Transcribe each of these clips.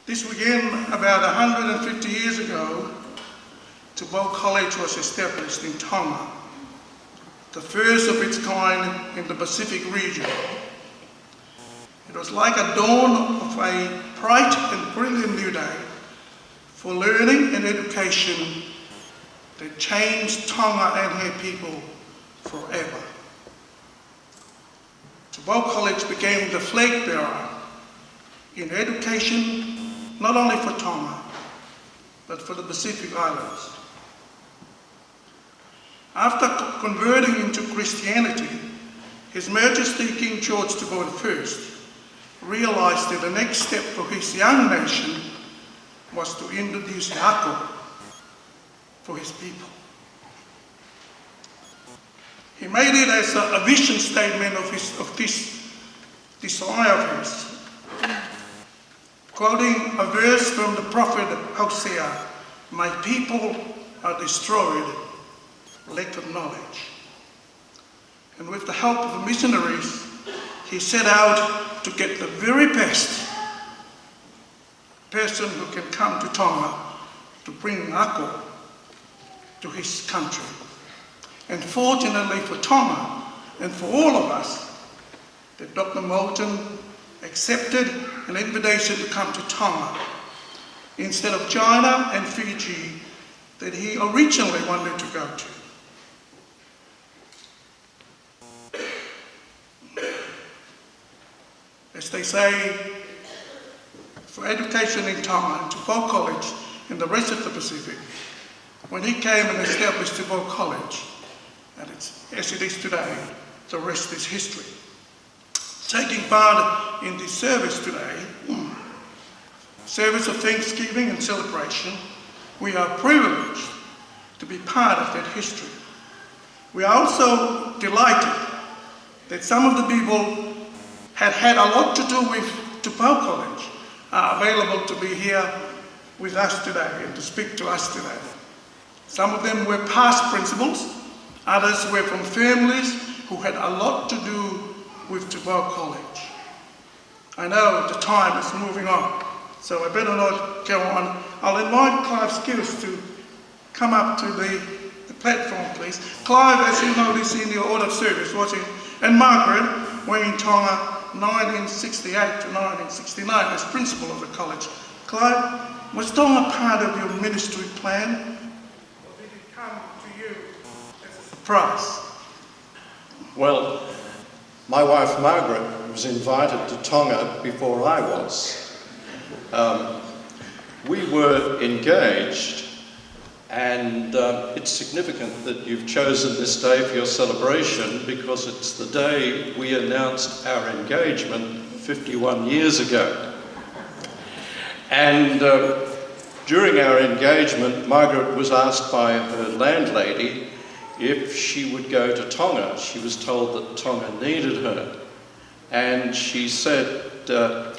This began about 150 years ago. Tupou College was established in Tonga, the first of its kind in the Pacific region. It was like a dawn of a bright and brilliant new day for learning and education that changed Tonga and her people forever. Tupou College became the flag bearer in education, not only for Tonga, but for the Pacific Islands. After converting into Christianity, His Majesty King George Tupou I realized that the next step for his young nation was to introduce Ako for his people. He made it as a vision statement of this desire of his. Quoting a verse from the prophet Hosea, "My people are destroyed, lack of knowledge." And with the help of the missionaries, he set out to get the very best person who can come to Tonga to bring Ako to his country. And fortunately for Tonga and for all of us, that Dr. Moulton accepted an invitation to come to Tonga instead of China and Fiji that he originally wanted to go to. As they say, for education in Tonga, Tupou College and the rest of the Pacific, when he came and established Tupou College, and as it is today, the rest is history. Taking part in this service today, service of thanksgiving and celebration, we are privileged to be part of that history. We are also delighted that some of the people had a lot to do with Tupou College are available to be here with us today and to speak to us today. Some of them were past principals, others were from families who had a lot to do with Tupou College. I know the time is moving on, so I better not go on. I'll invite Clive Skewes to come up to the platform, please. Clive, as you notice in your order of service, watching, and Margaret were in Tonga 1968 to 1969 as principal of the college. Clive, was Tonga part of your ministry plan, or did it come to you as a surprise? Well, my wife Margaret was invited to Tonga before I was. We were engaged, and it's significant that you've chosen this day for your celebration because it's the day we announced our engagement 51 years ago. And during our engagement, Margaret was asked by her landlady if she would go to Tonga. She was told that Tonga needed her. And she said that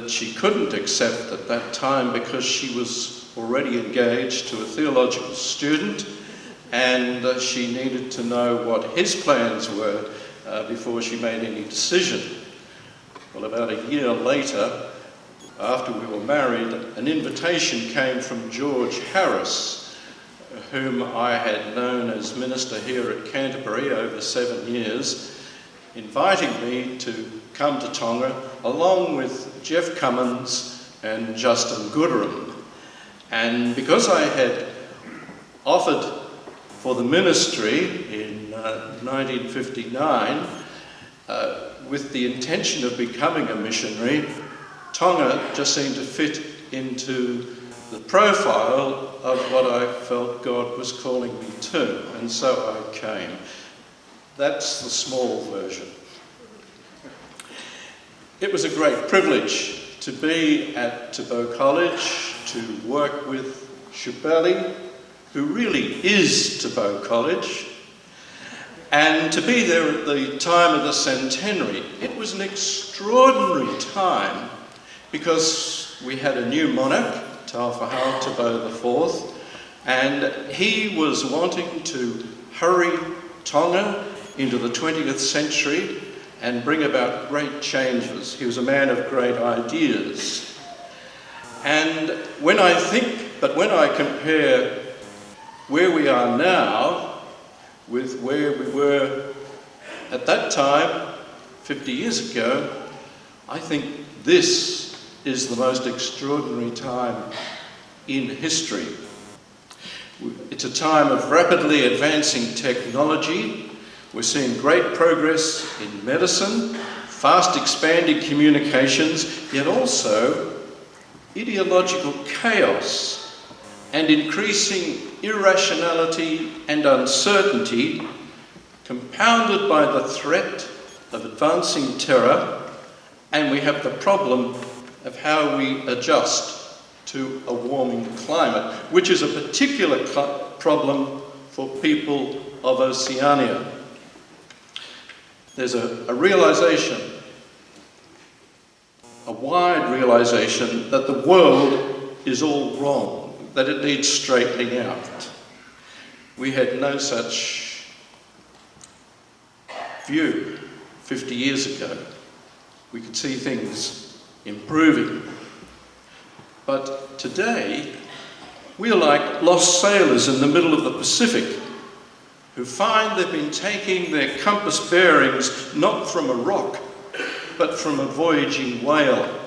she couldn't accept at that time because she was already engaged to a theological student, and she needed to know what his plans were before she made any decision. Well, about a year later, after we were married, an invitation came from George Harris, whom I had known as minister here at Canterbury over 7 years, inviting me to come to Tonga along with Jeff Cummins and Justin Gooderham. And because I had offered for the ministry in 1959 with the intention of becoming a missionary, Tonga just seemed to fit into the profile of what I felt God was calling me to, and so I came. That's the small version. It was a great privilege to be at Tupou College, to work with Shubeli, who really is Tupou College, and to be there at the time of the centenary. It was an extraordinary time because we had a new monarch, Tauwhahau Tupou IV, and he was wanting to hurry Tonga into the 20th century and bring about great changes. He was a man of great ideas. And when I compare where we are now with where we were at that time, 50 years ago, I think this is the most extraordinary time in history. It's a time of rapidly advancing technology. We're seeing great progress in medicine, fast expanding communications, yet also ideological chaos and increasing irrationality and uncertainty, compounded by the threat of advancing terror, and we have the problem of how we adjust to a warming climate, which is a particular problem for people of Oceania. There's a realization, a wide realization, that the world is all wrong, that it needs straightening out. We had no such view 50 years ago. We could see things improving. But today, we're like lost sailors in the middle of the Pacific who find they've been taking their compass bearings not from a rock, but from a voyaging whale.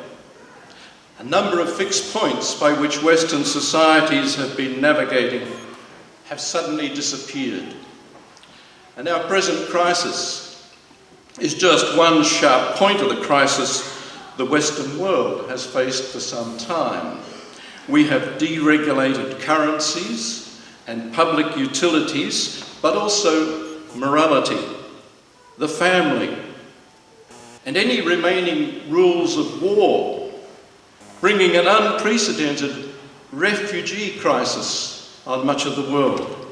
A number of fixed points by which Western societies have been navigating have suddenly disappeared. And our present crisis is just one sharp point of the crisis the Western world has faced for some time. We have deregulated currencies and public utilities, but also morality, the family, and any remaining rules of war, bringing an unprecedented refugee crisis on much of the world.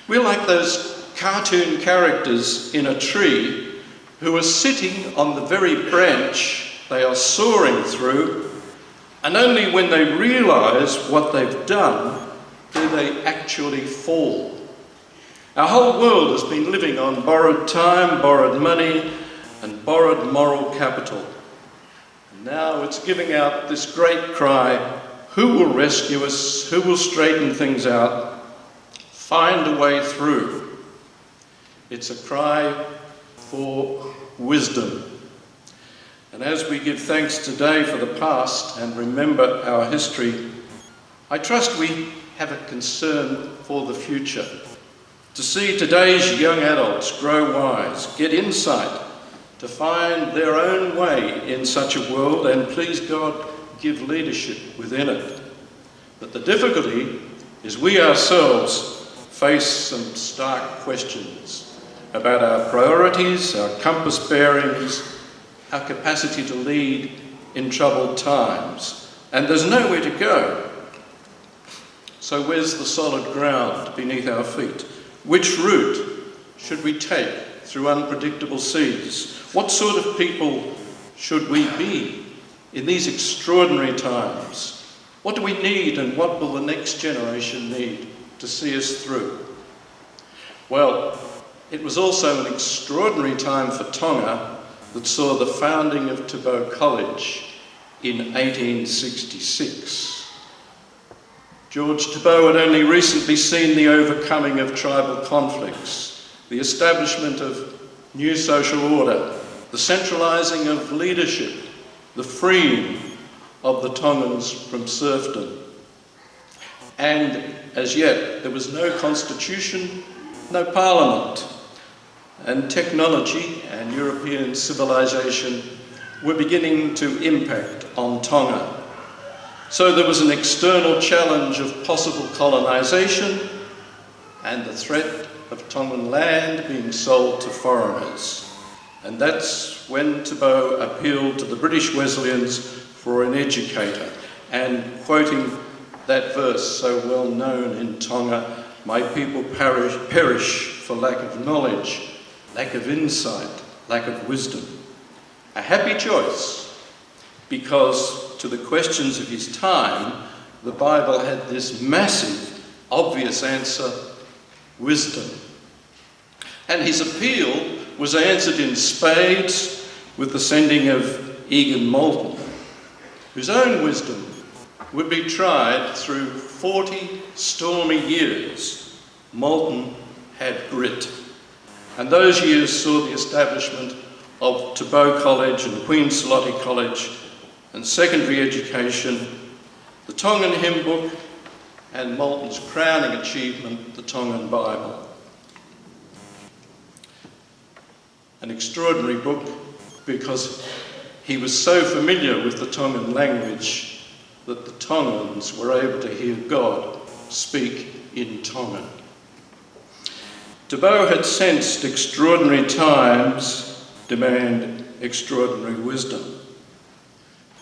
We're like those cartoon characters in a tree who are sitting on the very branch they are soaring through, and only when they realise what they've done do they actually fall. Our whole world has been living on borrowed time, borrowed money, and borrowed moral capital. And now it's giving out this great cry, who will rescue us? Who will straighten things out? Find a way through. It's a cry for wisdom. And as we give thanks today for the past and remember our history, I trust we have a concern for the future. To see today's young adults grow wise, get insight, to find their own way in such a world, and please God, give leadership within it. But the difficulty is we ourselves face some stark questions about our priorities, our compass bearings, our capacity to lead in troubled times. And there's nowhere to go. So where's the solid ground beneath our feet? Which route should we take through unpredictable seas? What sort of people should we be in these extraordinary times? What do we need, and what will the next generation need to see us through? Well, it was also an extraordinary time for Tonga that saw the founding of Tupou College in 1866. George Tupou had only recently seen the overcoming of tribal conflicts, the establishment of new social order, the centralising of leadership, the freeing of the Tongans from serfdom. And as yet, there was no constitution, no parliament, and technology and European civilization were beginning to impact on Tonga. So there was an external challenge of possible colonisation and the threat of Tongan land being sold to foreigners. And that's when Tupou appealed to the British Wesleyans for an educator, and quoting that verse so well known in Tonga, "My people perish for lack of knowledge, lack of insight, lack of wisdom." A happy choice, because to the questions of his time, the Bible had this massive, obvious answer: wisdom. And his appeal was answered in spades with the sending of Egan Moulton, whose own wisdom would be tried through 40 stormy years, Moulton had grit. And those years saw the establishment of Tupou College and Queen Saloti College and secondary education, the Tongan hymn book, and Moulton's crowning achievement, the Tongan Bible. An extraordinary book because he was so familiar with the Tongan language that the Tongans were able to hear God speak in Tongan. Tupou had sensed extraordinary times demand extraordinary wisdom,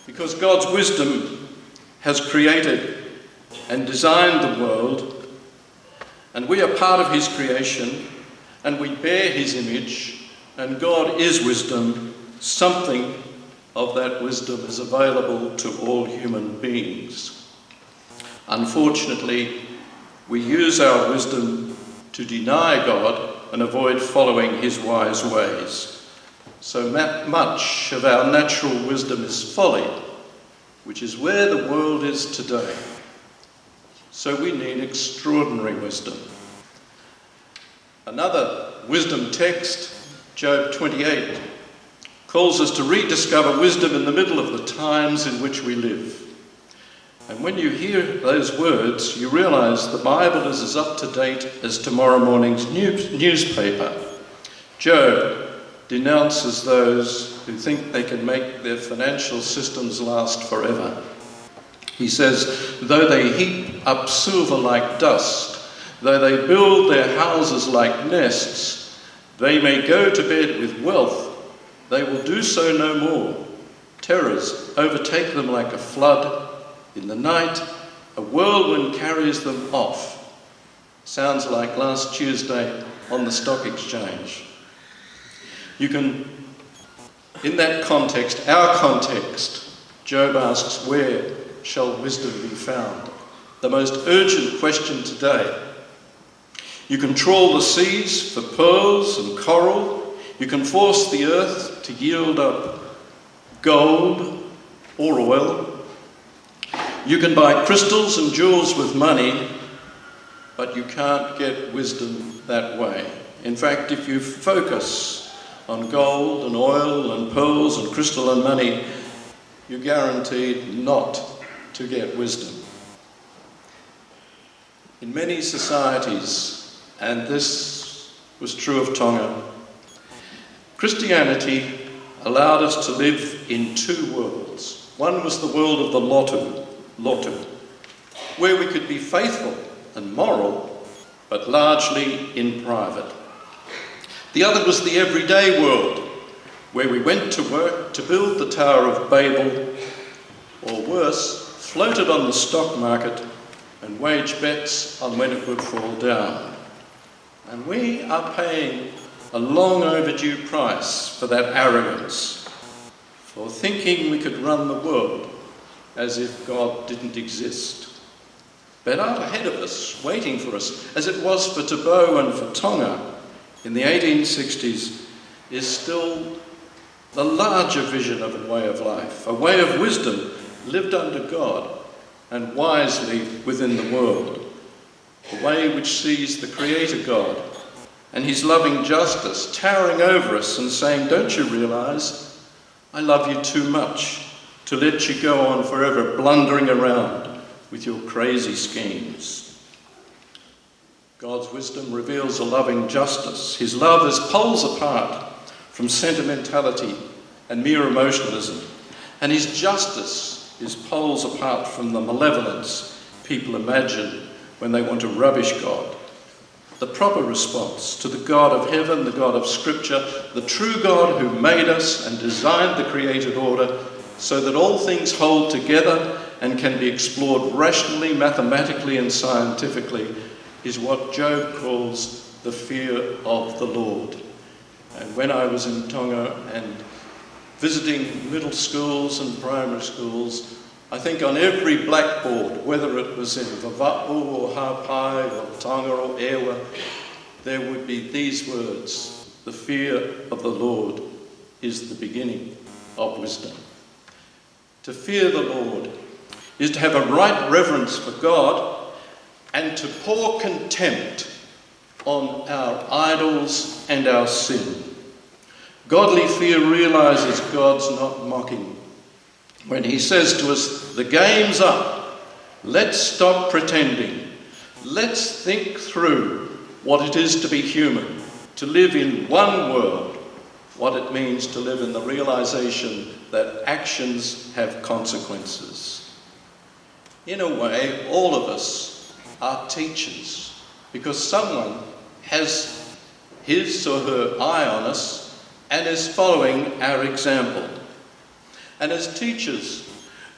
because God's wisdom has created and designed the world, and we are part of his creation, and we bear his image, and God is wisdom. Something of that wisdom is available to all human beings. Unfortunately, we use our wisdom to deny God and avoid following his wise ways. So much of our natural wisdom is folly, which is where the world is today. So we need extraordinary wisdom. Another wisdom text, Job 28, calls us to rediscover wisdom in the middle of the times in which we live. And when you hear those words, you realise the Bible is as up to date as tomorrow morning's newspaper. Job denounces those who think they can make their financial systems last forever. He says, though they heap up silver like dust, though they build their houses like nests, they may go to bed with wealth, they will do so no more. Terrors overtake them like a flood. In the night, a whirlwind carries them off. Sounds like last Tuesday on the stock exchange. You can, in that context, our context, Job asks, where shall wisdom be found? The most urgent question today. You can trawl the seas for pearls and coral. You can force the earth to yield up gold or oil. You can buy crystals and jewels with money, but you can't get wisdom that way. In fact, if you focus on gold and oil and pearls and crystal and money, you're guaranteed not to get wisdom. In many societies, and this was true of Tonga, Christianity allowed us to live in two worlds. One was the world of the lotu, where we could be faithful and moral, but largely in private. The other was the everyday world, where we went to work to build the Tower of Babel, or worse, floated on the stock market and waged bets on when it would fall down. And we are paying a long overdue price for that arrogance, for thinking we could run the world as if God didn't exist. But out ahead of us, waiting for us, as it was for Tupou and for Tonga in the 1860s, is still the larger vision of a way of life, a way of wisdom lived under God and wisely within the world, a way which sees the Creator God and his loving justice towering over us and saying, don't you realise I love you too much to let you go on forever blundering around with your crazy schemes. God's wisdom reveals a loving justice. His love is poles apart from sentimentality and mere emotionalism, and his justice is poles apart from the malevolence people imagine when they want to rubbish God. The proper response to the God of heaven, the God of Scripture, the true God who made us and designed the created order so that all things hold together and can be explored rationally, mathematically and scientifically, is what Job calls the fear of the Lord. And when I was in Tonga and visiting middle schools and primary schools, I think on every blackboard, whether it was in Vava'u or Hapai or Tonga or Ewa, there would be these words: the fear of the Lord is the beginning of wisdom. To fear the Lord is to have a right reverence for God and to pour contempt on our idols and our sin. Godly fear realises God's not mocking. When he says to us, the game's up, let's stop pretending. Let's think through what it is to be human, to live in one world, what it means to live in the realisation that actions have consequences. In a way, all of us are teachers, because someone has his or her eye on us and is following our example. And as teachers,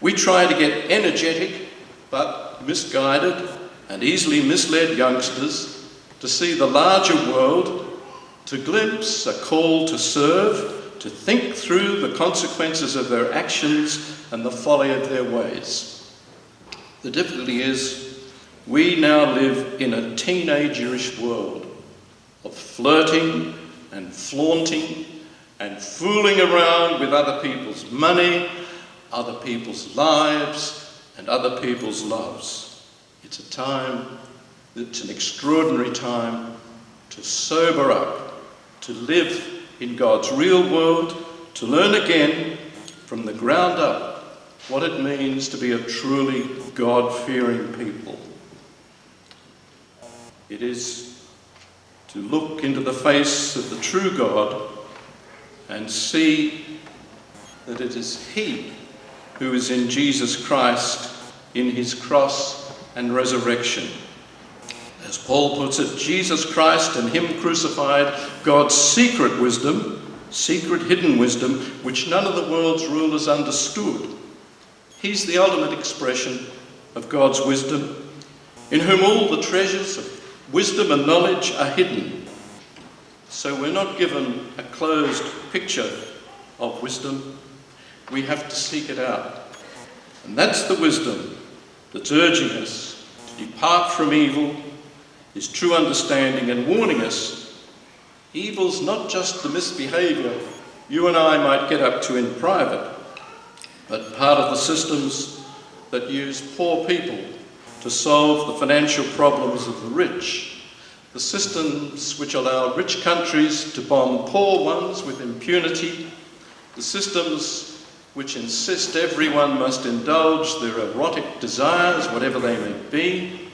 we try to get energetic but misguided and easily misled youngsters to see the larger world, to glimpse a call to serve, to think through the consequences of their actions and the folly of their ways. The difficulty is, we now live in a teenagerish world of flirting and flaunting and fooling around with other people's money, other people's lives, and other people's loves. It's a time, it's an extraordinary time to sober up, to live in God's real world, to learn again from the ground up what it means to be a truly God-fearing people. It is to look into the face of the true God and see that it is He who is in Jesus Christ in his cross and resurrection. As Paul puts it, Jesus Christ and him crucified, God's secret wisdom, secret hidden wisdom, which none of the world's rulers understood. He's the ultimate expression of God's wisdom, in whom all the treasures of wisdom and knowledge are hidden. So we're not given a closed picture of wisdom. We have to seek it out. And that's the wisdom that's urging us to depart from evil, is true understanding, and warning us evil's not just the misbehaviour you and I might get up to in private, but part of the systems that use poor people to solve the financial problems of the rich, the systems which allow rich countries to bomb poor ones with impunity, the systems which insist everyone must indulge their erotic desires, whatever they may be,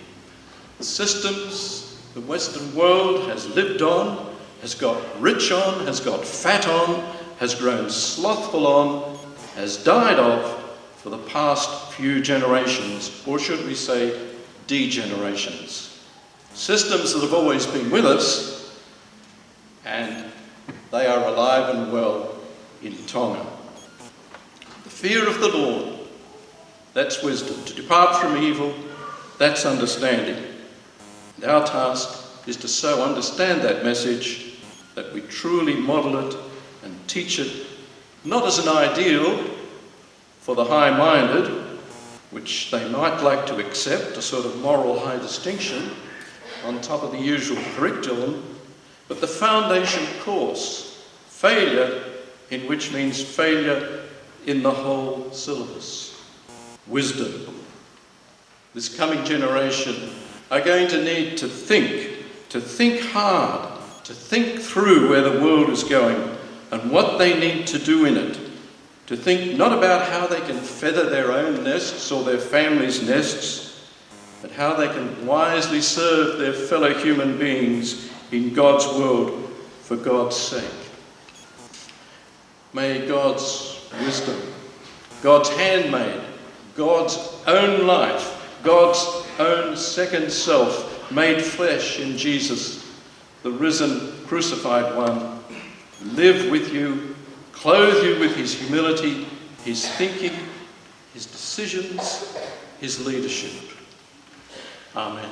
the systems the Western world has lived on, has got rich on, has got fat on, has grown slothful on, has died of for the past few generations, or should we say degenerations. Systems that have always been with us, and they are alive and well in Tonga. The fear of the Lord, that's wisdom. To depart from evil, that's understanding. And our task is to so understand that message that we truly model it and teach it, not as an ideal for the high-minded, which they might like to accept, a sort of moral high distinction on top of the usual curriculum, but the foundation course, failure in which means failure in the whole syllabus. Wisdom. This coming generation are going to need to think hard, to think through where the world is going and what they need to do in it. To think not about how they can feather their own nests or their families' nests, but how they can wisely serve their fellow human beings in God's world for God's sake. May God's wisdom, God's handmaid, God's own life, God's own second self, made flesh in Jesus, the risen, crucified one, live with you, clothe you with his humility, his thinking, his decisions, his leadership. Amen.